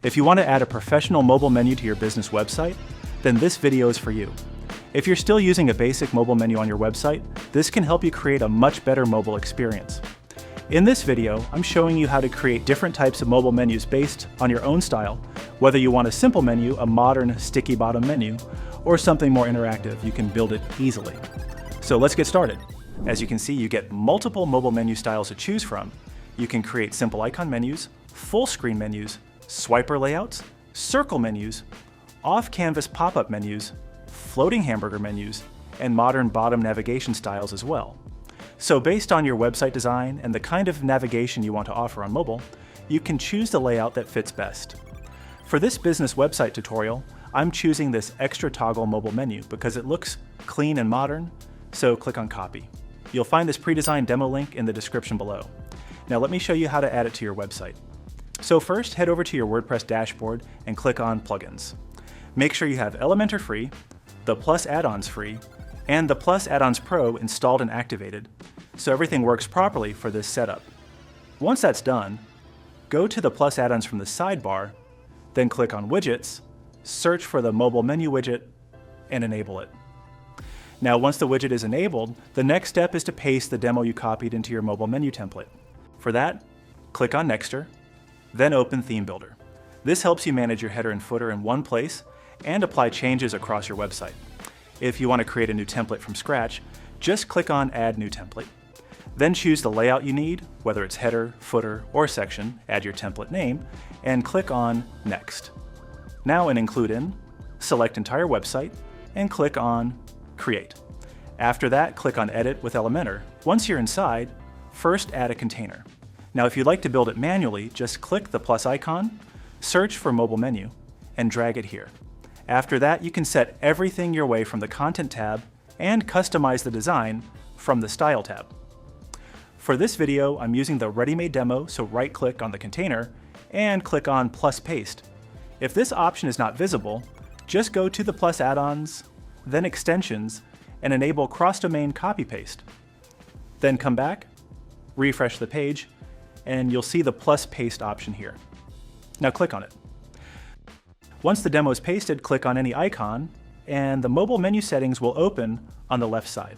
If you want to add a professional mobile menu to your business website, then this video is for you. If you're still using a basic mobile menu on your website, this can help you create a much better mobile experience. In this video, I'm showing you how to create different types of mobile menus based on your own style, whether you want a simple menu, a modern sticky bottom menu, or something more interactive. You can build it easily. So let's get started. As you can see, you get multiple mobile menu styles to choose from. You can create simple icon menus, full screen menus, swiper layouts, circle menus, off-canvas pop-up menus, floating hamburger menus, and modern bottom navigation styles as well. So based on your website design and the kind of navigation you want to offer on mobile, you can choose the layout that fits best. For this business website tutorial, I'm choosing this extra toggle mobile menu because it looks clean and modern, so click on copy. You'll find this pre-designed demo link in the description below. Now let me show you how to add it to your website. So first, head over to your WordPress dashboard and click on Plugins. Make sure you have Elementor free, the Plus add-ons free, and the Plus add-ons Pro installed and activated, so everything works properly for this setup. Once that's done, go to the Plus add-ons from the sidebar, then click on Widgets, search for the mobile menu widget, and enable it. Now once the widget is enabled, the next step is to paste the demo you copied into your mobile menu template. For that, click on Nexter, then open Theme Builder. This helps you manage your header and footer in one place and apply changes across your website. If you want to create a new template from scratch, just click on Add New Template. Then choose the layout you need, whether it's header, footer, or section, add your template name, and click on Next. Now in Include In, select Entire Website, and click on Create. After that, click on Edit with Elementor. Once you're inside, first add a container. Now if you'd like to build it manually, just click the plus icon, search for mobile menu, and drag it here. After that, you can set everything your way from the Content tab and customize the design from the Style tab. For this video, I'm using the ready-made demo, so right-click on the container and click on Plus Paste. If this option is not visible, just go to the Plus add-ons, then Extensions, and enable cross-domain copy-paste. Then come back, refresh the page, and you'll see the Plus Paste option here. Now click on it. Once the demo is pasted, click on any icon, and the mobile menu settings will open on the left side.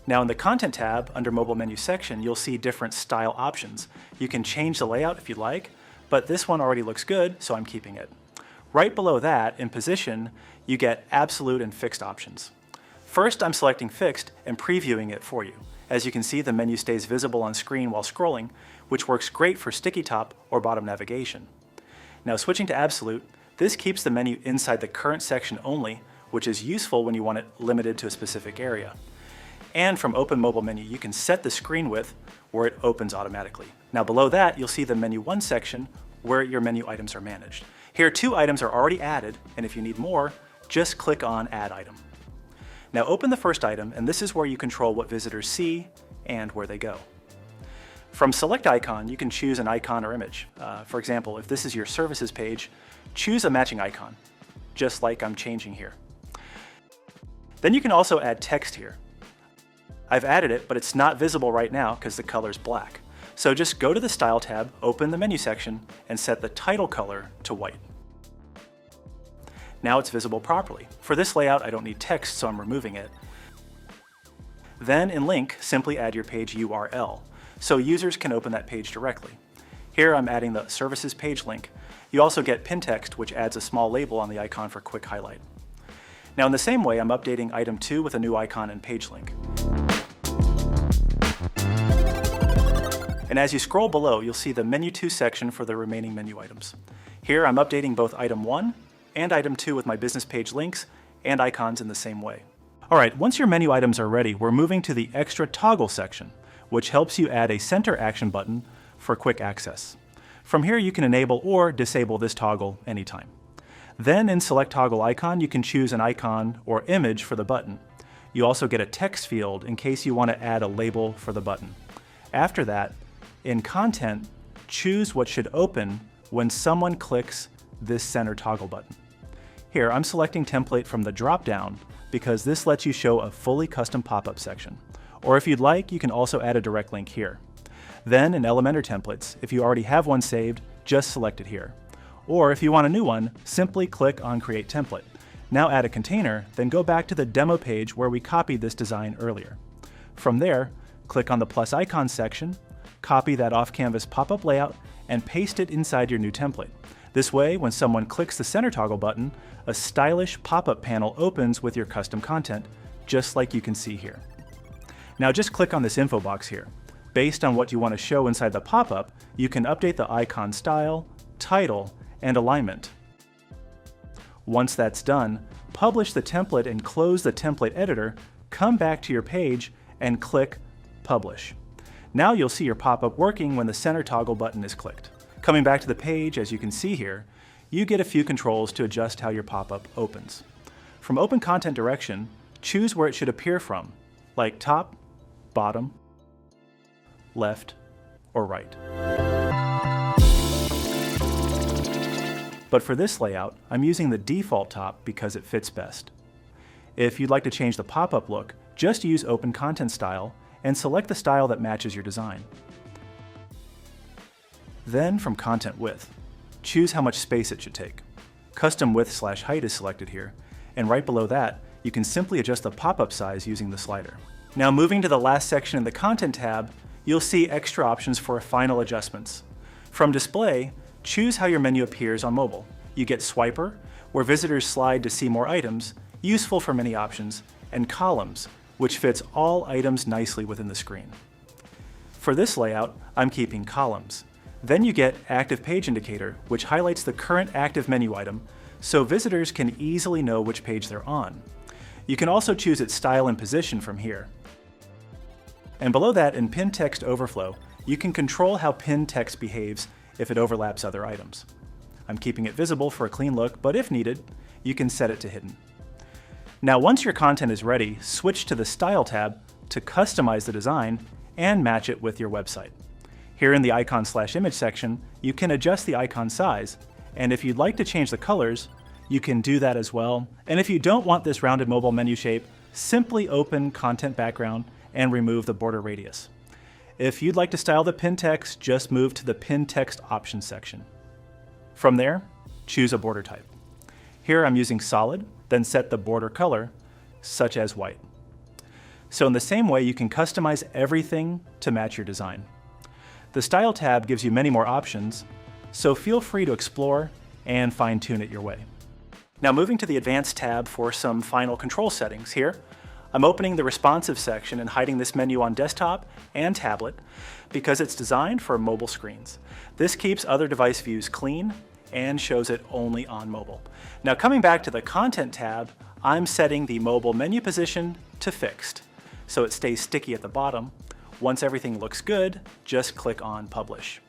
Now in the Content tab, under Mobile Menu section, you'll see different style options. You can change the layout if you'd like, but this one already looks good, so I'm keeping it. Right below that, in Position, you get absolute and fixed options. First, I'm selecting fixed and previewing it for you. As you can see, the menu stays visible on screen while scrolling, which works great for sticky top or bottom navigation. Now switching to absolute, this keeps the menu inside the current section only, which is useful when you want it limited to a specific area. And from Open Mobile Menu, you can set the screen width where it opens automatically. Now below that, you'll see the Menu 1 section where your menu items are managed. Here, 2 items are already added, and if you need more, just click on Add Item. Now open the first item, and this is where you control what visitors see and where they go. From Select Icon, you can choose an icon or image. For example, if this is your services page, choose a matching icon, just like I'm changing here. Then you can also add text here. I've added it, but it's not visible right now because the color is black. So just go to the Style tab, open the menu section, and set the title color to white. Now it's visible properly. For this layout, I don't need text, so I'm removing it. Then in Link, simply add your page URL, so users can open that page directly. Here I'm adding the services page link. You also get pin text, which adds a small label on the icon for quick highlight. Now in the same way, I'm updating item 2 with a new icon and page link. And as you scroll below, you'll see the Menu 2 section for the remaining menu items. Here I'm updating both item 1 and item 2 with my business page links and icons in the same way. Alright, once your menu items are ready, we're moving to the Extra Toggle section, which helps you add a center action button for quick access. From here you can enable or disable this toggle anytime. Then in Select Toggle Icon, you can choose an icon or image for the button. You also get a text field in case you want to add a label for the button. After that, in Content, choose what should open when someone clicks this center toggle button. Here, I'm selecting Template from the dropdown because this lets you show a fully custom pop-up section. Or if you'd like, you can also add a direct link here. Then in Elementor templates, if you already have one saved, just select it here. Or if you want a new one, simply click on Create Template. Now add a container, then go back to the demo page where we copied this design earlier. From there, click on the plus icon section, copy that off-canvas pop-up layout, and paste it inside your new template. This way, when someone clicks the center toggle button, a stylish pop-up panel opens with your custom content, just like you can see here. Now just click on this info box here. Based on what you want to show inside the pop-up, you can update the icon style, title, and alignment. Once that's done, publish the template and close the template editor, come back to your page, and click Publish. Now you'll see your pop-up working when the center toggle button is clicked. Coming back to the page, as you can see here, you get a few controls to adjust how your pop-up opens. From Open Content Direction, choose where it should appear from, like top, bottom, left, or right. But for this layout, I'm using the default top because it fits best. If you'd like to change the pop-up look, just use Open Content Style and select the style that matches your design. Then from Content Width, choose how much space it should take. Custom Width/Height is selected here, and right below that, you can simply adjust the pop-up size using the slider. Now moving to the last section in the Content tab, you'll see extra options for final adjustments. From Display, choose how your menu appears on mobile. You get Swiper, where visitors slide to see more items, useful for many options, and Columns, which fits all items nicely within the screen. For this layout, I'm keeping Columns. Then you get Active Page Indicator, which highlights the current active menu item, so visitors can easily know which page they're on. You can also choose its style and position from here. And below that, in Pinned Text Overflow, you can control how pinned text behaves if it overlaps other items. I'm keeping it visible for a clean look, but if needed, you can set it to hidden. Now once your content is ready, switch to the Style tab to customize the design and match it with your website. Here in the Icon/Image section, you can adjust the icon size, and if you'd like to change the colors, you can do that as well. And if you don't want this rounded mobile menu shape, simply open Content Background and remove the border radius. If you'd like to style the pinned text, just move to the Pinned Text Options section. From there, choose a border type. Here I'm using solid, then set the border color, such as white. So in the same way, you can customize everything to match your design. The Style tab gives you many more options, so feel free to explore and fine-tune it your way. Now moving to the Advanced tab for some final control settings. Here, I'm opening the Responsive section and hiding this menu on desktop and tablet because it's designed for mobile screens. This keeps other device views clean and shows it only on mobile. Now coming back to the Content tab, I'm setting the mobile menu position to Fixed, so it stays sticky at the bottom. Once everything looks good, just click on Publish.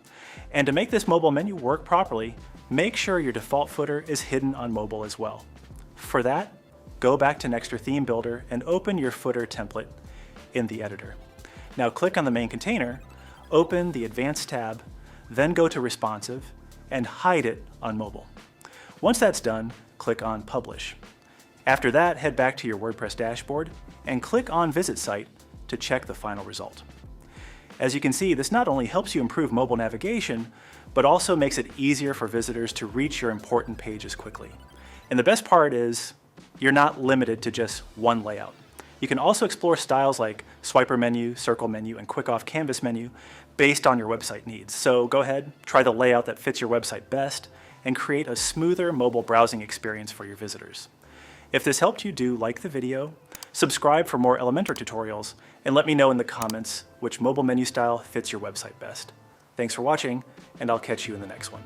And to make this mobile menu work properly, make sure your default footer is hidden on mobile as well. For that, go back to Nextr Theme Builder and open your footer template in the editor. Now click on the main container, open the Advanced tab, then go to Responsive, and hide it on mobile. Once that's done, click on Publish. After that, head back to your WordPress dashboard and click on Visit Site to check the final result. As you can see, this not only helps you improve mobile navigation, but also makes it easier for visitors to reach your important pages quickly. And the best part is, you're not limited to just one layout. You can also explore styles like swiper menu, circle menu, and quick off canvas menu based on your website needs. So go ahead, try the layout that fits your website best, and create a smoother mobile browsing experience for your visitors. If this helped you, do like the video, subscribe for more Elementor tutorials, and let me know in the comments which mobile menu style fits your website best. Thanks for watching, and I'll catch you in the next one.